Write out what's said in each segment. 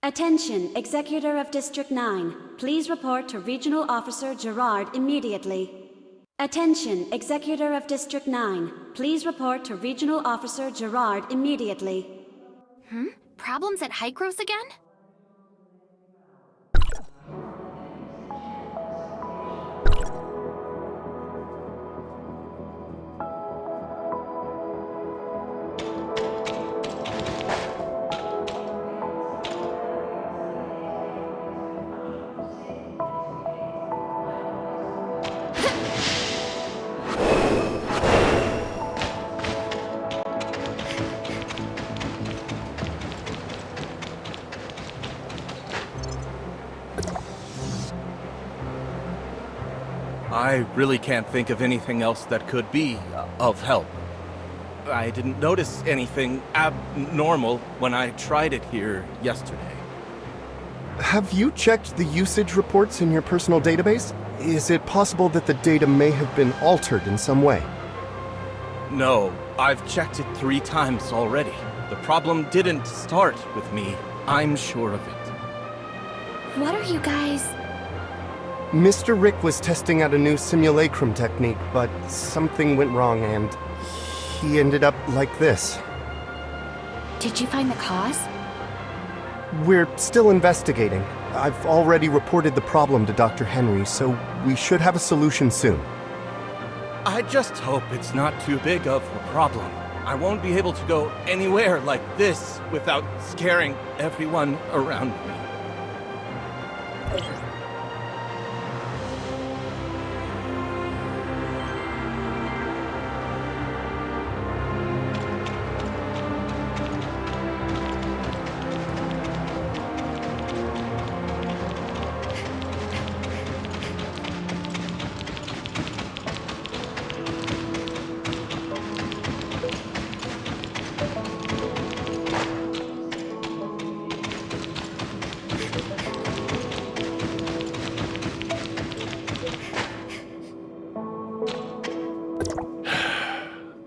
Attention, Executor of District 9. Please report to Regional Officer Gerard immediately. Attention, Executor of District 9. Please report to Regional Officer Gerard immediately. Problems at Hycros again? I really can't think of anything else that could be of help. I didn't notice anything abnormal when I tried it here yesterday. Have you checked the usage reports in your personal database? Is it possible that the data may have been altered in some way? No, I've checked it 3 times already. The problem didn't start with me. I'm sure of it. What are you guys... Mr. Rick was testing out a new simulacrum technique, but something went wrong and he ended up like this. Did you find the cause? We're still investigating. I've already reported the problem to Dr. Henry, so we should have a solution soon. I just hope it's not too big of a problem. I won't be able to go anywhere like this without scaring everyone around me.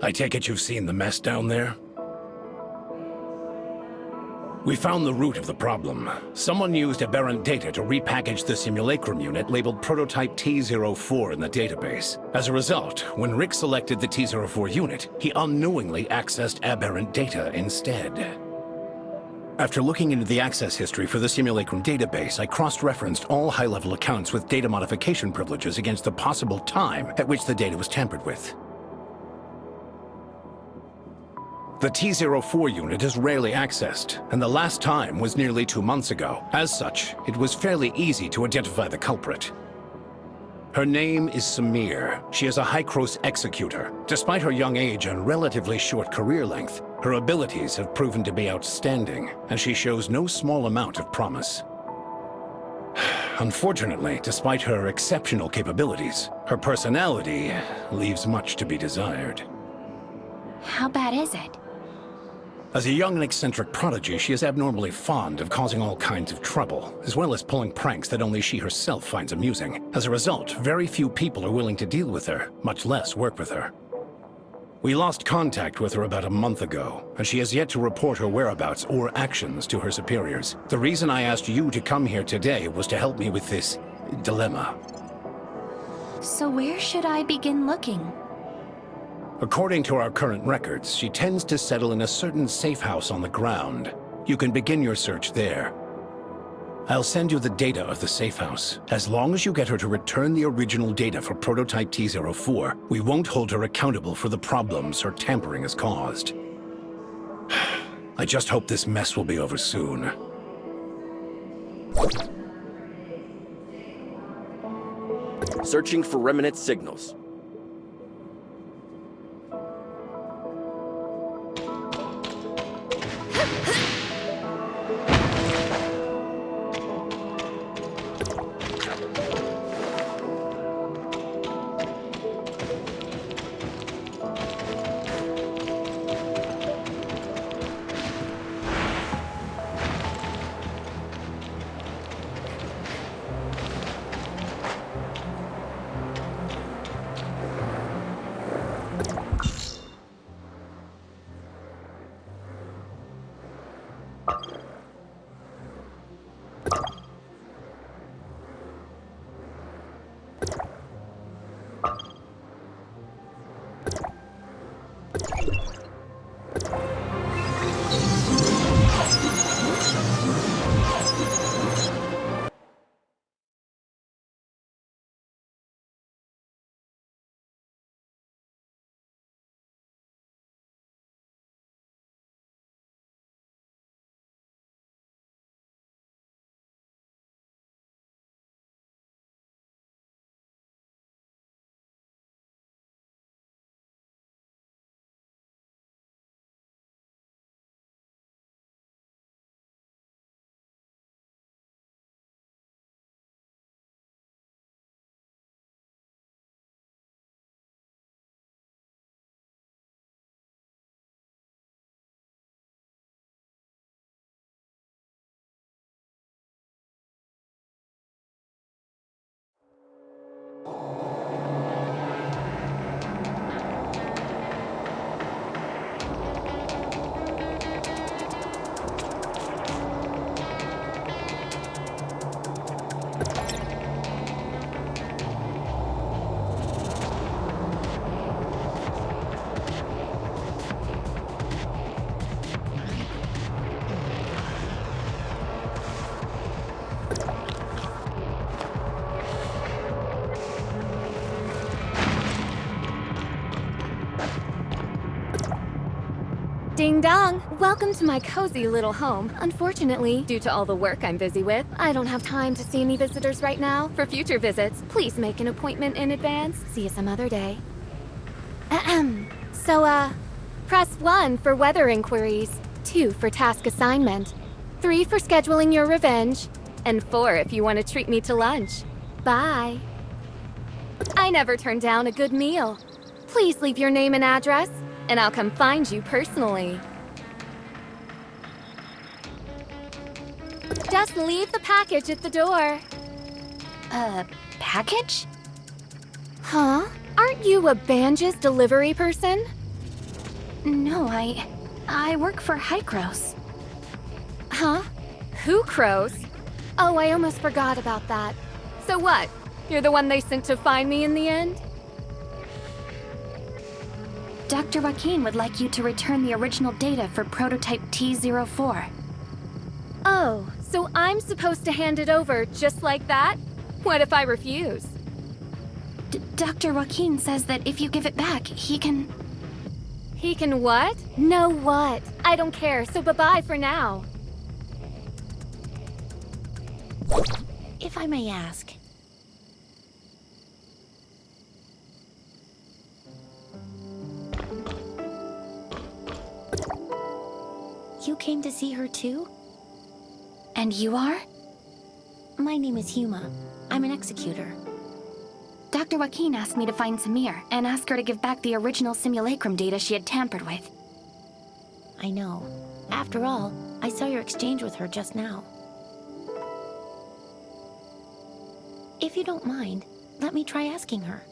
I take it you've seen the mess down there? We found the root of the problem. Someone used aberrant data to repackage the simulacrum unit labeled Prototype T04 in the database. As a result, when Rick selected the T04 unit, he unknowingly accessed aberrant data instead. After looking into the access history for the simulacrum database, I cross-referenced all high-level accounts with data modification privileges against the possible time at which the data was tampered with. The T04 unit is rarely accessed, and the last time was nearly 2 months ago. As such, it was fairly easy to identify the culprit. Her name is Samir. She is a Hycros executor. Despite her young age and relatively short career length, her abilities have proven to be outstanding, and she shows no small amount of promise. Unfortunately, despite her exceptional capabilities, her personality leaves much to be desired. How bad is it? As a young and eccentric prodigy, she is abnormally fond of causing all kinds of trouble, as well as pulling pranks that only she herself finds amusing. As a result, very few people are willing to deal with her, much less work with her. We lost contact with her about a month ago, and she has yet to report her whereabouts or actions to her superiors. The reason I asked you to come here today was to help me with this dilemma. So where should I begin looking? According to our current records, she tends to settle in a certain safe house on the ground. You can begin your search there. I'll send you the data of the safe house. As long as you get her to return the original data for Prototype T04, we won't hold her accountable for the problems her tampering has caused. I just hope this mess will be over soon. Searching for remnant signals. Ding dong! Welcome to my cozy little home. Unfortunately, due to all the work I'm busy with, I don't have time to see any visitors right now. For future visits, please make an appointment in advance. See you some other day. Ahem. So, press 1 for weather inquiries, 2 for task assignment, 3 for scheduling your revenge, and 4 if you want to treat me to lunch. Bye. I never turn down a good meal. Please leave your name and address, and I'll come find you personally. Just leave the package at the door. Package? Huh? Aren't you a Banja's delivery person? No, I work for Hykros. Huh? Who crows? Oh, I almost forgot about that. So what? You're the one they sent to find me in the end? Dr. Joaquin would like you to return the original data for prototype T04. Oh, so I'm supposed to hand it over just like that? What if I refuse? Dr. Joaquin says that if you give it back, he can... He can what? No what? I don't care, so bye-bye for now. If I may ask. You came to see her too? And you are? My name is Huma. I'm an executor. Dr. Joaquin asked me to find Samir and ask her to give back the original simulacrum data she had tampered with. I know. After all, I saw your exchange with her just now. If you don't mind, let me try asking her.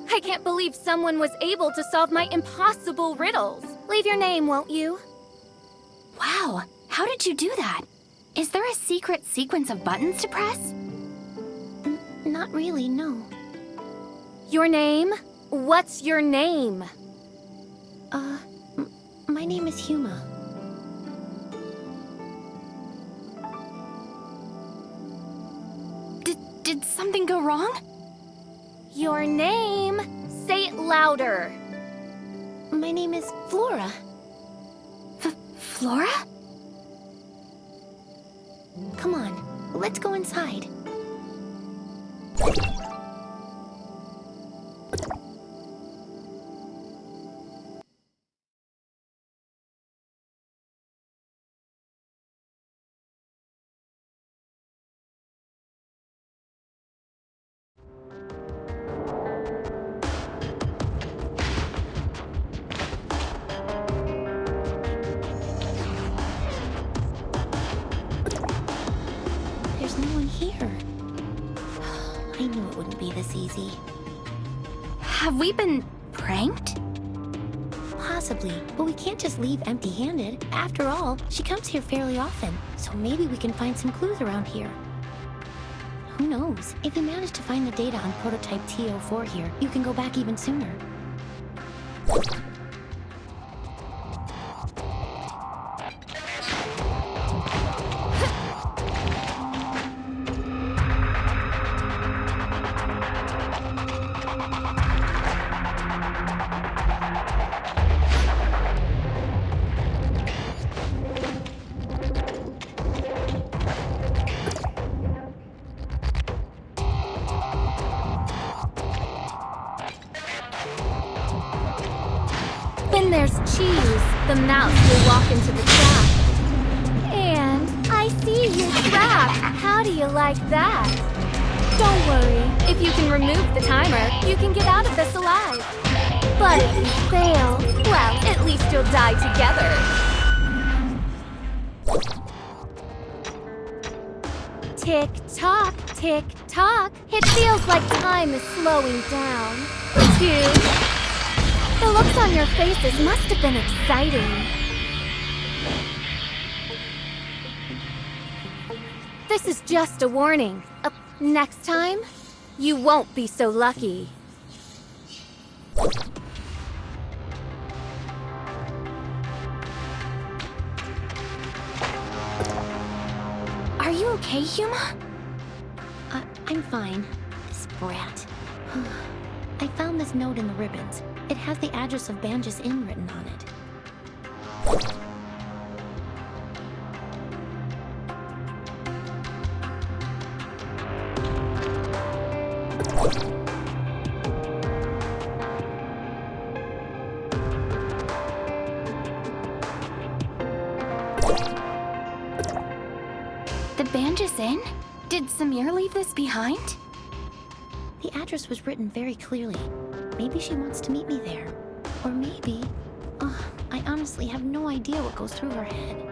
I can't believe someone was able to solve my impossible riddles. Leave your name, won't you? Wow, how did you do that? Is there a secret sequence of buttons to press? Not really, no. Your name? What's your name? My name is Huma. Did something go wrong? Your name? Say it louder. My name is Flora. Flora? Come on, let's go inside. here. I knew it wouldn't be this easy. Have we been pranked? Possibly, but we can't just leave empty-handed. After all, she comes here fairly often, so maybe we can find some clues around here. Who knows? If you manage to find the data on prototype T04 here, you can go back even sooner. When there's cheese, the mouse will walk into the trap. And I see you're trapped. How do you like that? Don't worry. If you can remove the timer, you can get out of this alive. But if you fail, well, at least you'll die together. Tick tock, tick tock. It feels like time is slowing down. 2. The looks on your faces must have been exciting. This is just a warning. Next time, you won't be so lucky. Are you okay, Yuma? I'm fine. This brat. I found this note in the ribbons. It has the address of Banjus Inn written on it. The Banjus Inn? Did Samir leave this behind? The address was written very clearly. Maybe she wants to meet me there. Or maybe... I honestly have no idea what goes through her head.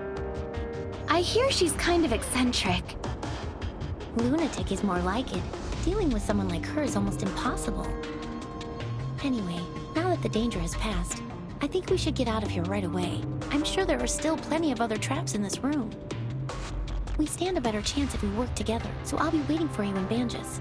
I hear she's kind of eccentric. Lunatic is more like it. Dealing with someone like her is almost impossible. Anyway, now that the danger has passed, I think we should get out of here right away. I'm sure there are still plenty of other traps in this room. We stand a better chance if we work together, so I'll be waiting for you in Banjus.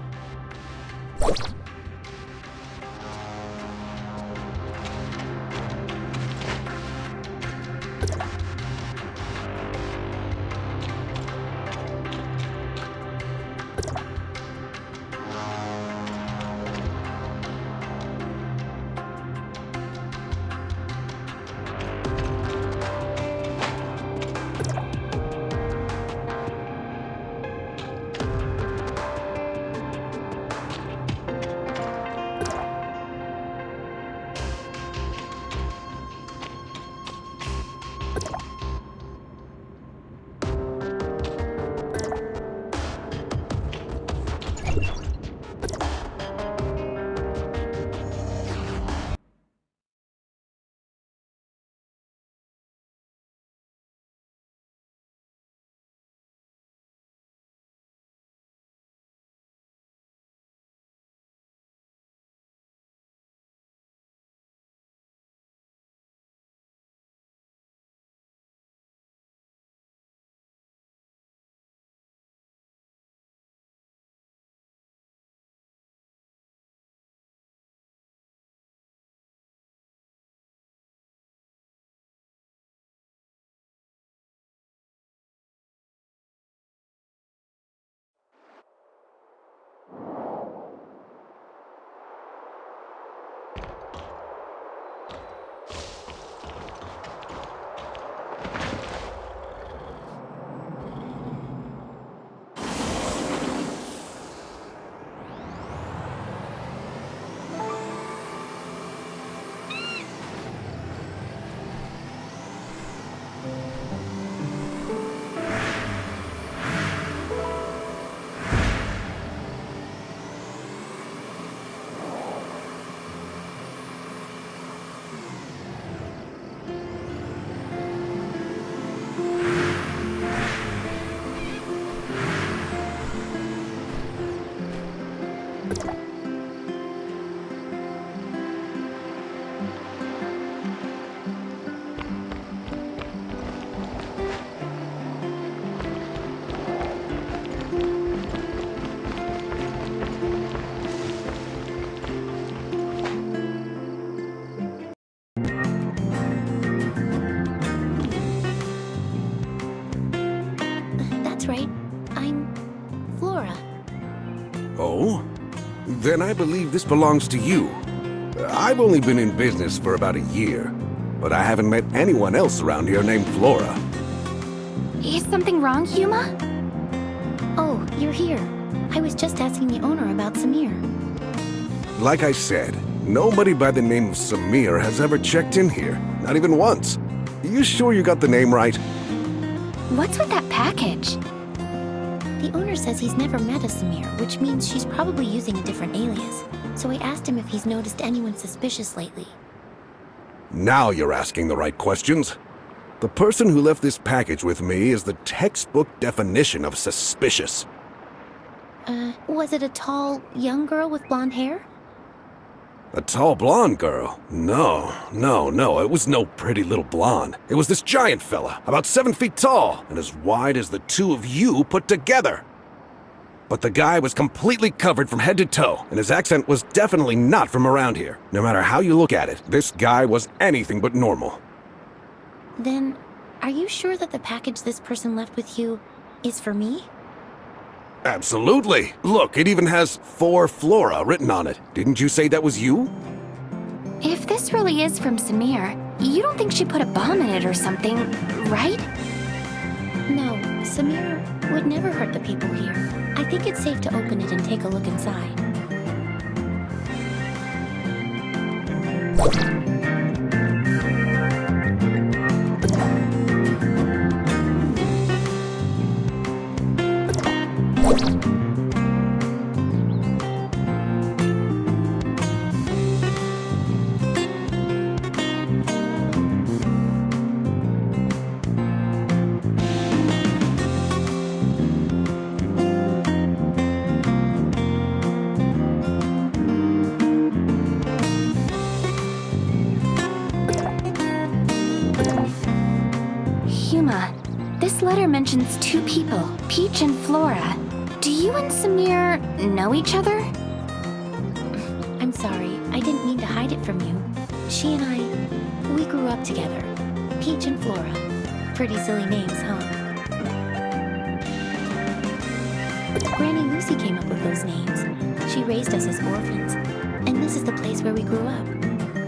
That's right. I'm Flora. Oh? Then I believe this belongs to you. I've only been in business for about a year, but I haven't met anyone else around here named Flora. Is something wrong, Huma? Oh, you're here. I was just asking the owner about Samir. Like I said, nobody by the name of Samir has ever checked in here, not even once. You sure you got the name right? What's with that package? The owner says he's never met a Samir, which means she's probably using a different alias. So I asked him if he's noticed anyone suspicious lately. Now you're asking the right questions. The person who left this package with me is the textbook definition of suspicious. Was it a tall, young girl with blonde hair? A tall blonde girl? No. It was no pretty little blonde. It was this giant fella, about 7 feet tall, and as wide as the two of you put together. But the guy was completely covered from head to toe, and his accent was definitely not from around here. No matter how you look at it, this guy was anything but normal. Then, are you sure that the package this person left with you is for me? Absolutely. Look, it even has "For Flora" written on it. Didn't you say that was you? If this really is from Samir, you don't think she put a bomb in it or something, right? No, Samir would never hurt the people here. I think it's safe to open it and take a look inside. This letter mentions two people, Peach and Flora. Do you and Samir know each other? I'm sorry, I didn't mean to hide it from you. She and I, we grew up together. Peach and Flora. Pretty silly names, huh? Granny Lucy came up with those names. She raised us as orphans. And this is the place where we grew up.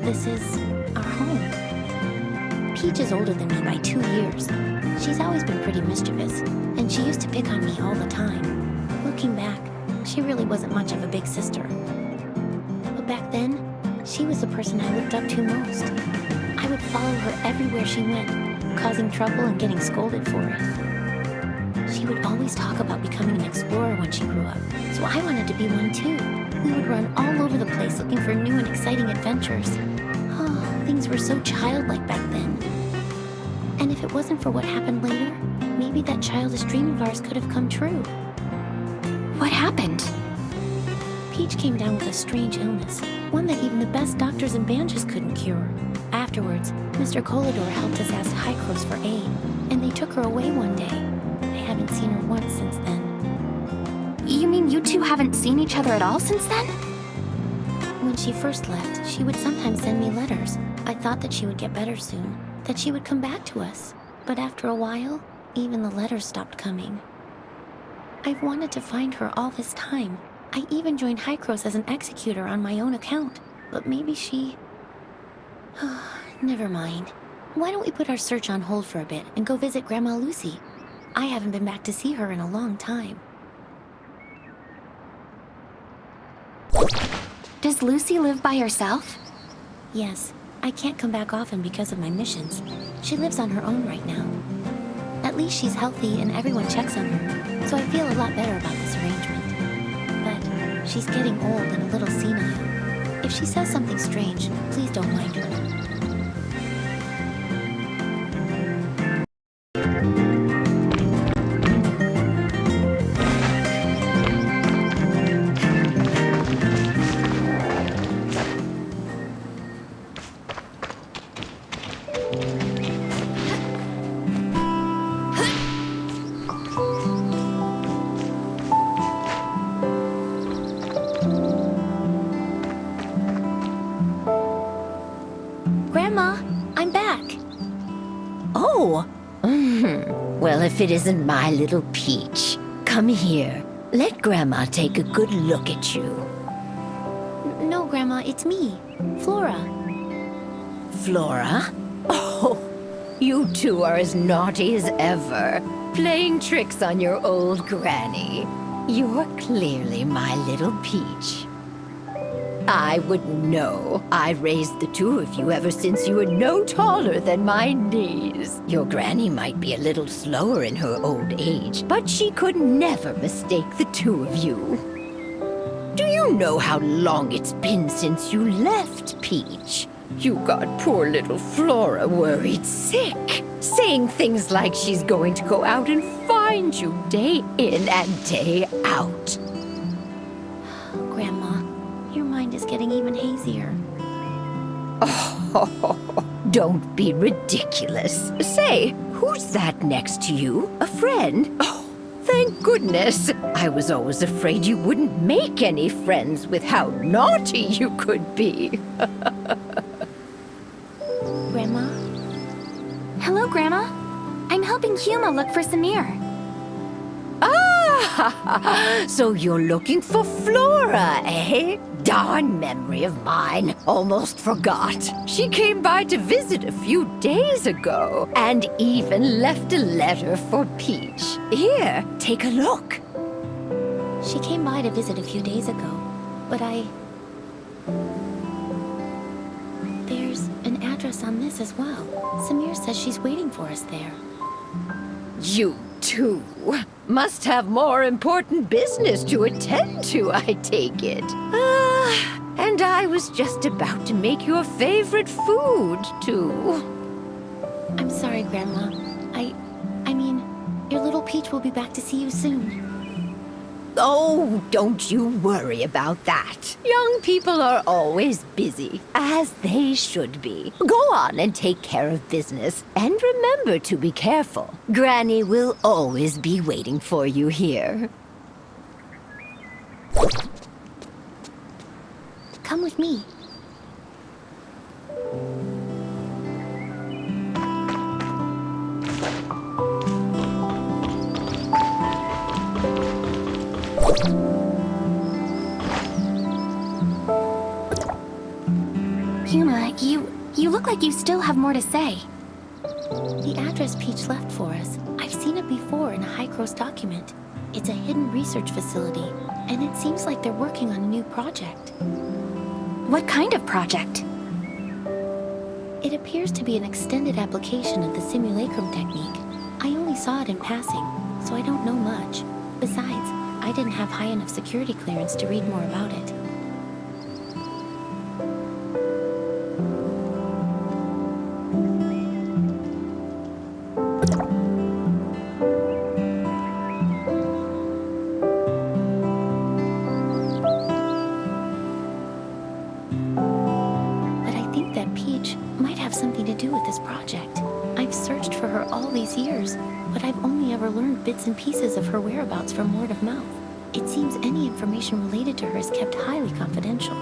This is our home. Peach is older than me by 2 years. She's always been pretty mischievous, and she used to pick on me all the time. Looking back, she really wasn't much of a big sister. But back then, she was the person I looked up to most. I would follow her everywhere she went, causing trouble and getting scolded for it. She would always talk about becoming an explorer when she grew up, so I wanted to be one too. We would run all over the place looking for new and exciting adventures. Oh, things were so childlike back then. And if it wasn't for what happened later, maybe that childish dream of ours could have come true. What happened? Peach came down with a strange illness, one that even the best doctors and bandages couldn't cure. Afterwards, Mr. Colador helped us ask Hykros for aid, and they took her away one day. I haven't seen her once since then. You mean you two haven't seen each other at all since then? When she first left, she would sometimes send me letters. I thought that she would get better soon, that she would come back to us. But after a while, even the letters stopped coming. I've wanted to find her all this time. I even joined Hykros as an executor on my own account. But maybe she... Never mind. Why don't we put our search on hold for a bit and go visit Grandma Lucy? I haven't been back to see her in a long time. Does Lucy live by herself? Yes. I can't come back often because of my missions. She lives on her own right now. At least she's healthy and everyone checks on her, so I feel a lot better about this arrangement. But she's getting old and a little senile. If she says something strange, please don't mind her. if it isn't my little Peach. Come here. Let Grandma take a good look at you. No, Grandma, it's me, Flora. Flora? Oh, you two are as naughty as ever, playing tricks on your old granny. You're clearly my little Peach. I wouldn't know. I raised the two of you ever since you were no taller than my knees. Your granny might be a little slower in her old age, but she could never mistake the two of you. Do you know how long it's been since you left, Peach? You got poor little Flora worried sick, saying things like she's going to go out and find you day in and day out. Grandma, your mind is getting even hazier. Oh, don't be ridiculous. Say, who's that next to you? A friend? Oh, thank goodness. I was always afraid you wouldn't make any friends with how naughty you could be. Grandma? Hello, Grandma. I'm helping Huma look for Samir. Ah, so you're looking for Flora, eh? Darn memory of mine. Almost forgot. She came by to visit a few days ago, and even left a letter for Peach. Here, take a look. She came by to visit a few days ago, but There's an address on this as well. Samir says she's waiting for us there. You two must have more important business to attend to, I take it. And I was just about to make your favorite food, too. I'm sorry, Grandma. I mean, your little Peach will be back to see you soon. Oh, don't you worry about that. Young people are always busy, as they should be. Go on and take care of business, and remember to be careful. Granny will always be waiting for you here. Come with me. Huma, you look like you still have more to say. The address Peach left for us. I've seen it before in a High-Cross document. It's a hidden research facility, and it seems like they're working on a new project. What kind of project? It appears to be an extended application of the simulacrum technique. I only saw it in passing, so I don't know much. Besides, I didn't have high enough security clearance to read more about it. But I think that Peach might have something to do with this project. I've searched for her all these years, but I've only ever learned bits and pieces of her whereabouts from word of mouth. It seems any information related to her is kept highly confidential.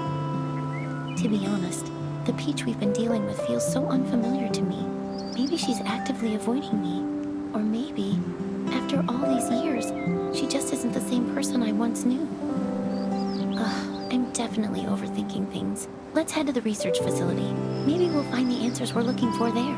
To be honest, the Peach we've been dealing with feels so unfamiliar to me. Maybe she's actively avoiding me. Or maybe, after all these years, she just isn't the same person I once knew. I'm definitely overthinking things. Let's head to the research facility. Maybe we'll find the answers we're looking for there.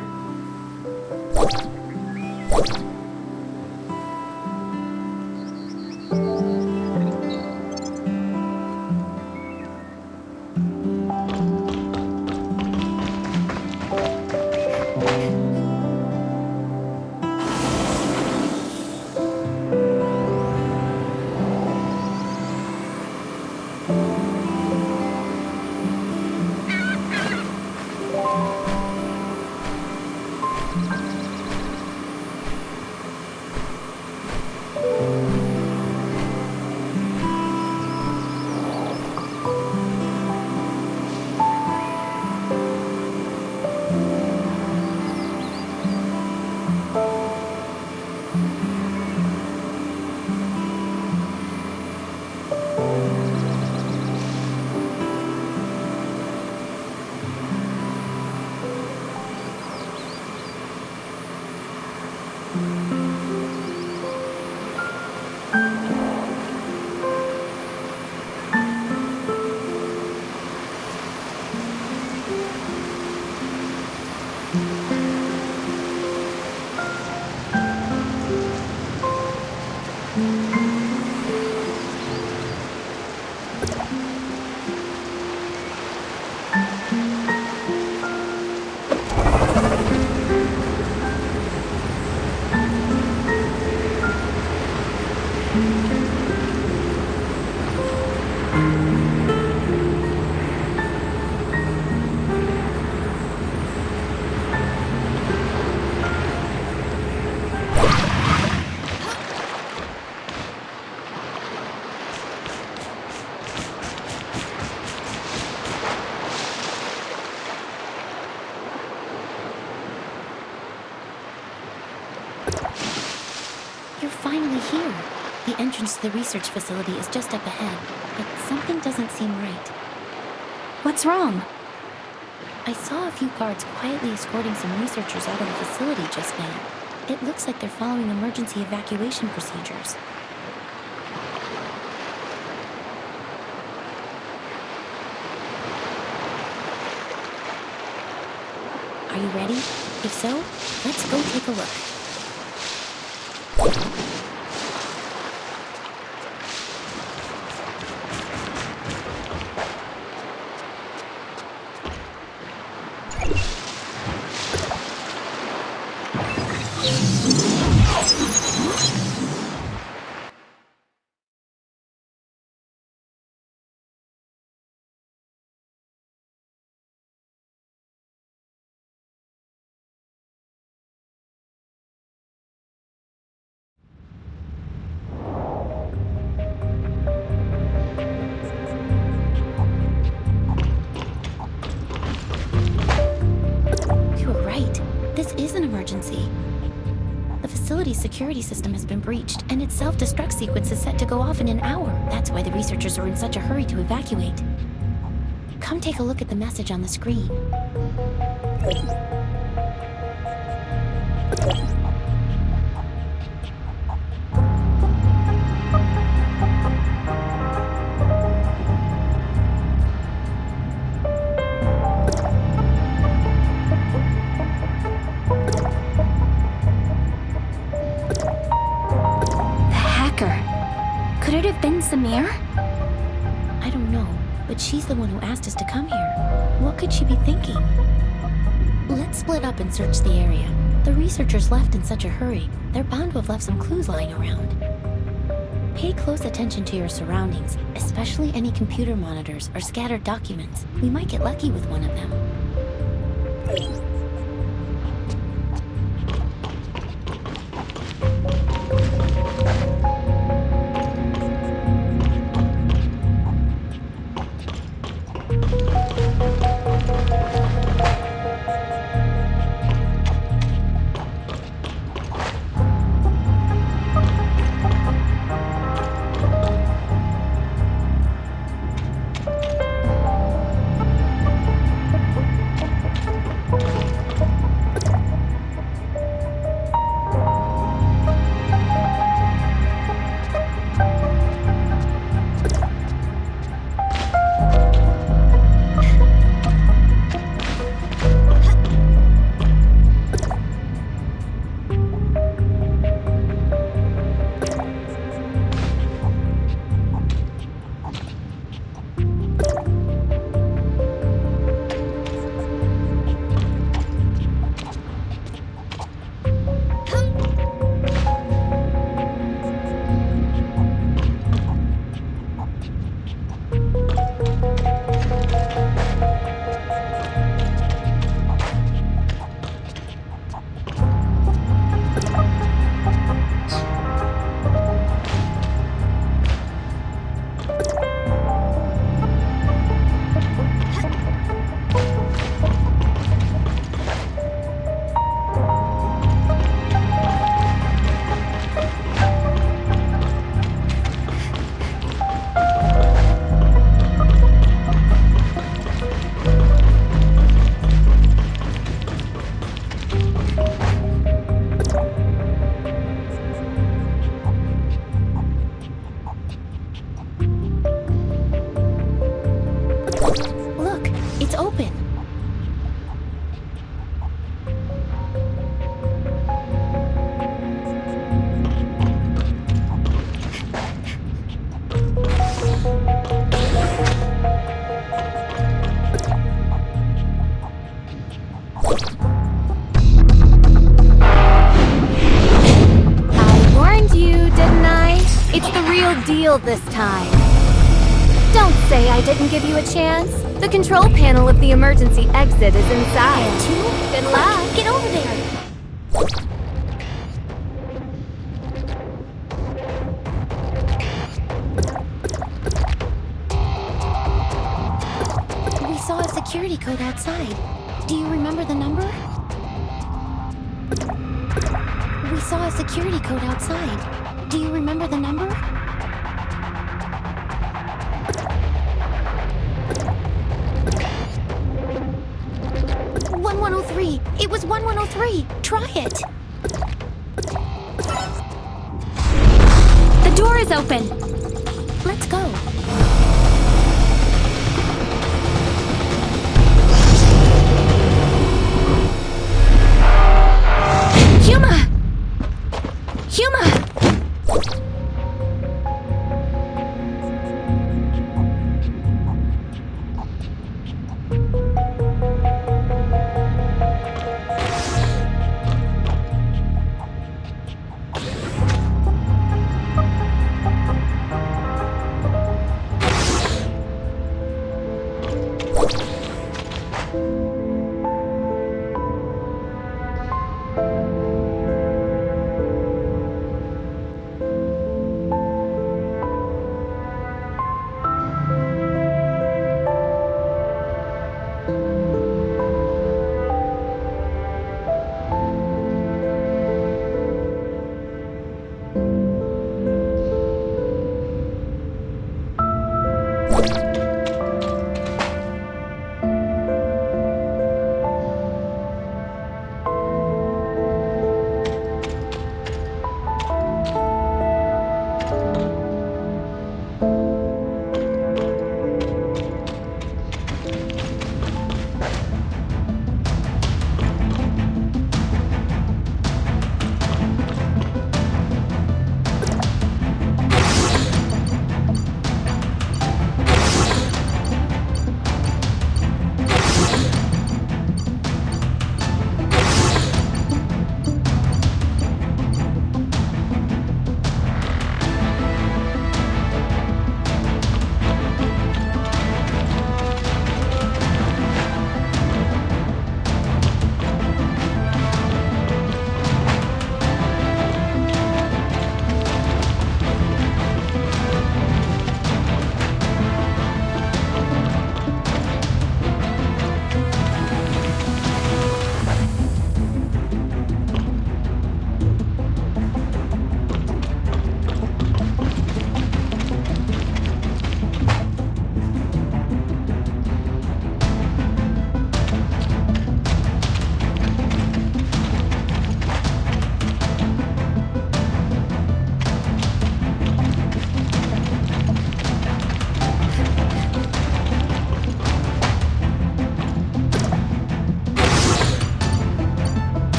You're finally here. The entrance to the research facility is just up ahead, but something doesn't seem right. What's wrong? I saw a few guards quietly escorting some researchers out of the facility just now. It looks like they're following emergency evacuation procedures. Are you ready? If so, let's go take a look. This is an emergency. The facility's security system has been breached, and its self-destruct sequence is set to go off in an hour. That's why the researchers are in such a hurry to evacuate. Come take a look at the message on the screen. Could it have been Samir? I don't know, but she's the one who asked us to come here. What could she be thinking? Let's split up and search the area. The researchers left in such a hurry, they're bound to have left some clues lying around. Pay close attention to your surroundings, especially any computer monitors or scattered documents. We might get lucky with one of them. real deal this time. Don't say I didn't give you a chance. The control panel of the emergency exit is inside. Good luck. Get over there! We saw a security code outside. Do you remember the number? We saw a security code outside. Do you remember the number? It was 1103. Try it. The door is open. Let's go. Huma! Huma!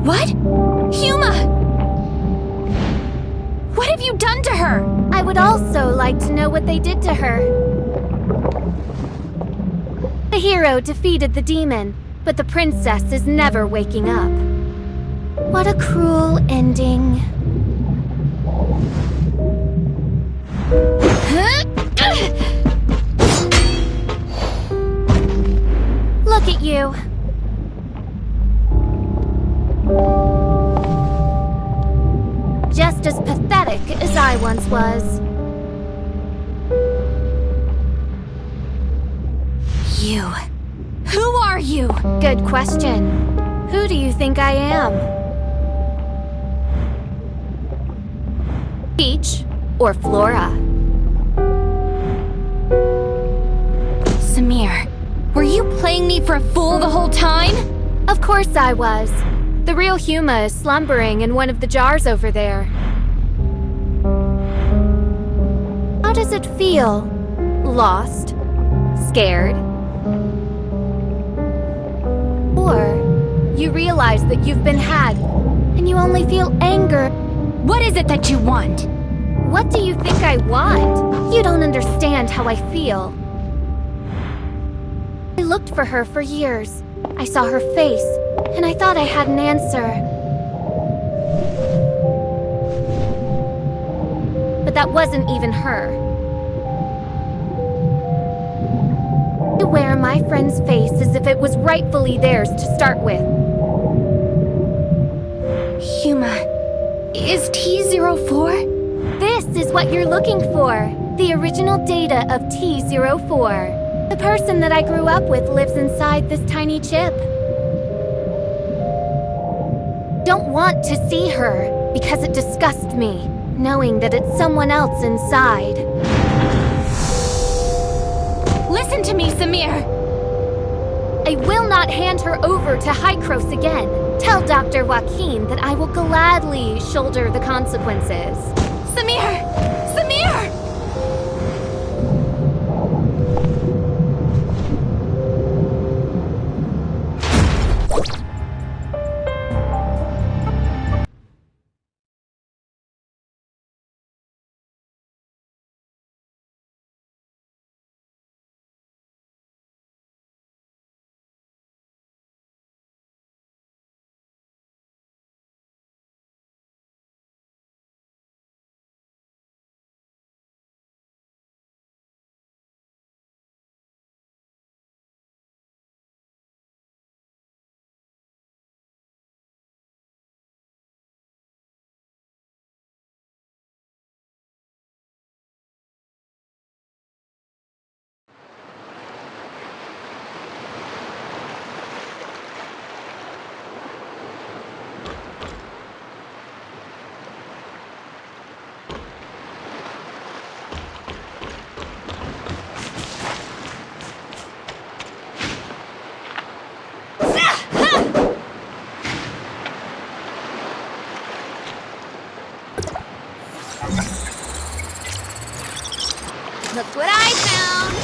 What? Huma! What have you done to her? I would also like to know what they did to her. The hero defeated the demon, but the princess is never waking up. What a cruel ending. Look at you. Just as pathetic as I once was. you? Who are you? Good question. Who do you think I am? Peach or Flora? Samir, were you playing me for a fool the whole time? Of course I was. The real Huma is slumbering in one of the jars over there. How does it feel? Lost? Scared? Or you realize that you've been had, and you only feel anger. What is it that you want? What do you think I want? You don't understand how I feel. I looked for her for years. I saw her face, and I thought I had an answer. But that wasn't even her. I wear my friend's face as if it was rightfully theirs to start with. Huma, is T04? This is what you're looking for. The original data of T04. The person that I grew up with lives inside this tiny chip. Don't want to see her because it disgusts me, knowing that it's someone else inside. Listen to me, Samir! I will not hand her over to Hykros again. Tell Dr. Joaquin that I will gladly shoulder the consequences. Samir! Samir! Look what I found!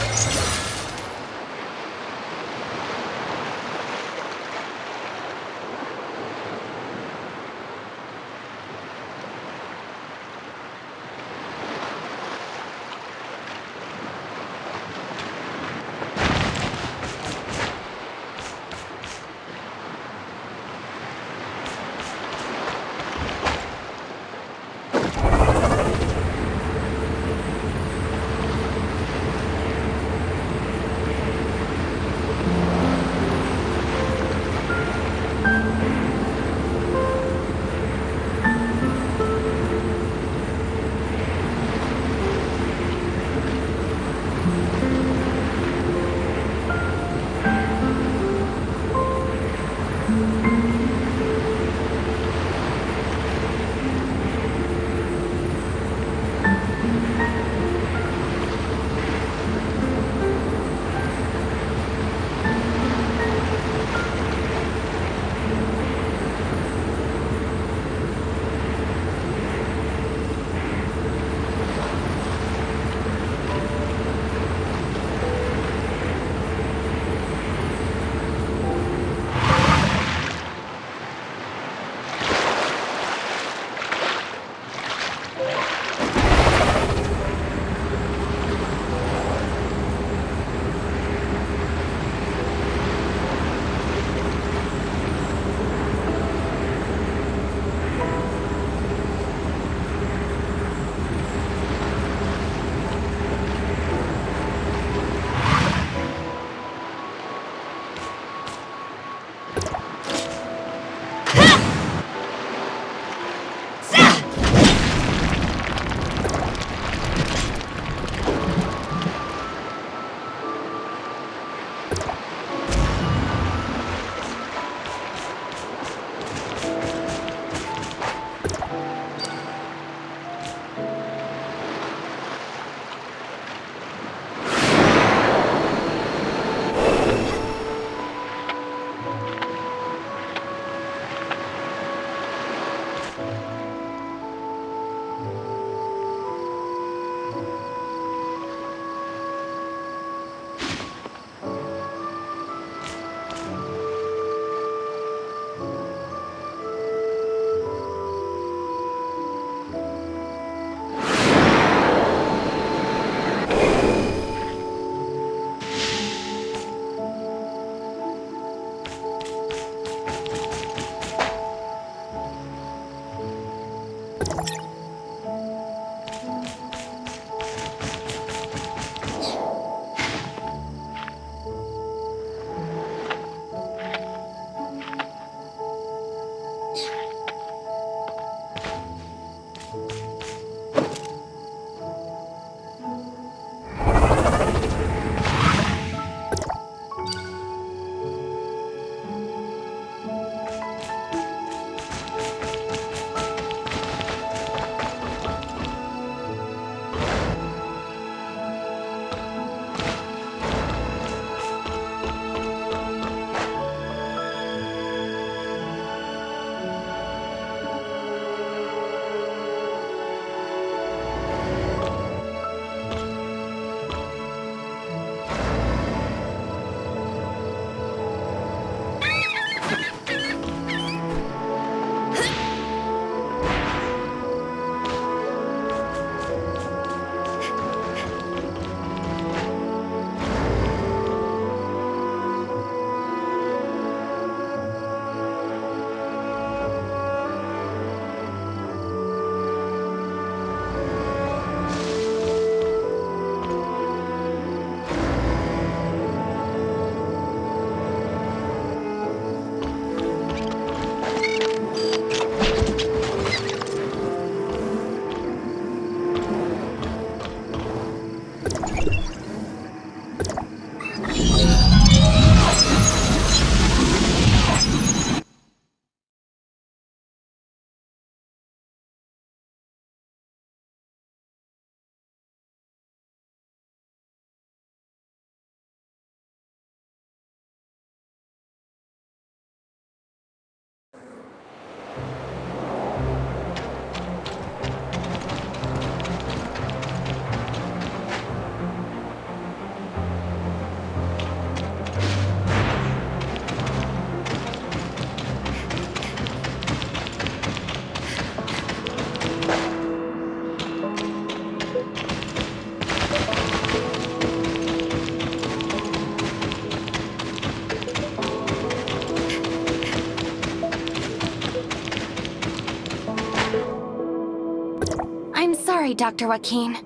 Dr. Joaquin.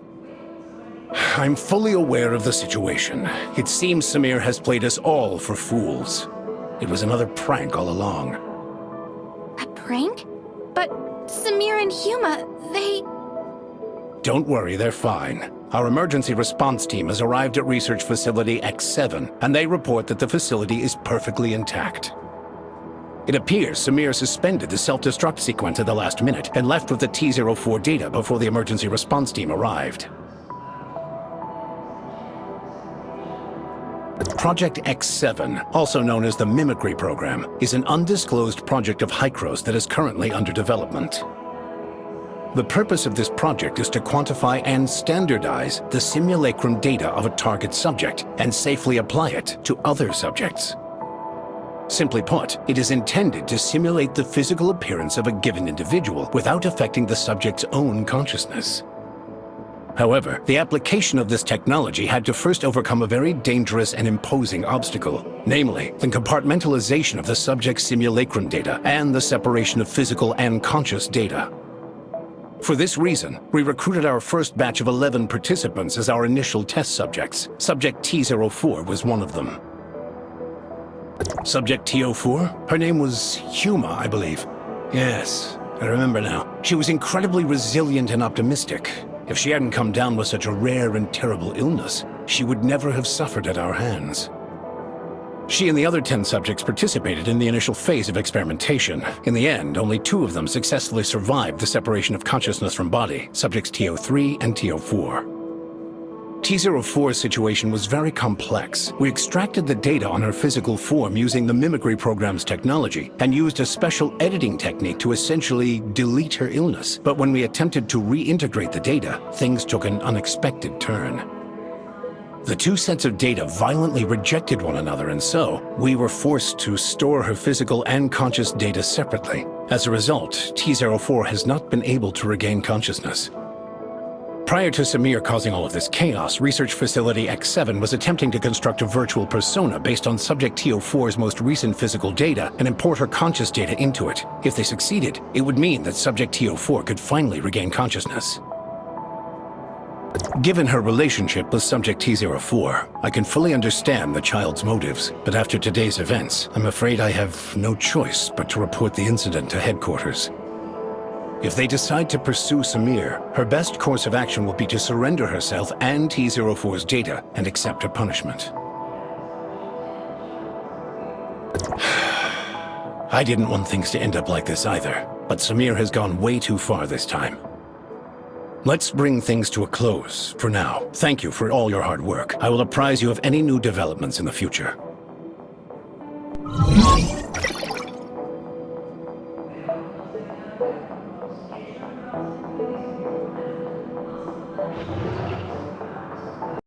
I'm fully aware of the situation. It seems Samir has played us all for fools. It was another prank all along. A prank? But Samir and Huma, they... Don't worry, they're fine. Our emergency response team has arrived at Research Facility X7, and they report that the facility is perfectly intact. It appears Samir suspended the self-destruct sequence at the last minute and left with the T-04 data before the emergency response team arrived. Project X7, also known as the Mimicry Program, is an undisclosed project of Hykros that is currently under development. The purpose of this project is to quantify and standardize the simulacrum data of a target subject and safely apply it to other subjects. Simply put, it is intended to simulate the physical appearance of a given individual without affecting the subject's own consciousness. However, the application of this technology had to first overcome a very dangerous and imposing obstacle, namely, the compartmentalization of the subject's simulacrum data and the separation of physical and conscious data. For this reason, we recruited our first batch of 11 participants as our initial test subjects. Subject T-04 was one of them. Subject T-04? Her name was Huma, I believe. Yes, I remember now. She was incredibly resilient and optimistic. If she hadn't come down with such a rare and terrible illness, she would never have suffered at our hands. She and the other 10 subjects participated in the initial phase of experimentation. In the end, only 2 of them successfully survived the separation of consciousness from body, subjects T-03 and T-04. T-04's situation was very complex. We extracted the data on her physical form using the Mimicry Program's technology and used a special editing technique to essentially delete her illness. But when we attempted to reintegrate the data, things took an unexpected turn. The 2 sets of data violently rejected one another, and so we were forced to store her physical and conscious data separately. As a result, T-04 has not been able to regain consciousness. Prior to Samir causing all of this chaos, Research Facility X7 was attempting to construct a virtual persona based on Subject T-04's most recent physical data and import her conscious data into it. If they succeeded, it would mean that Subject T-04 could finally regain consciousness. Given her relationship with Subject T-04, I can fully understand the child's motives, but after today's events, I'm afraid I have no choice but to report the incident to headquarters. If they decide to pursue Samir, her best course of action will be to surrender herself and T-04's data and accept her punishment. I didn't want things to end up like this either, but Samir has gone way too far this time. Let's bring things to a close for now. Thank you for all your hard work. I will apprise you of any new developments in the future.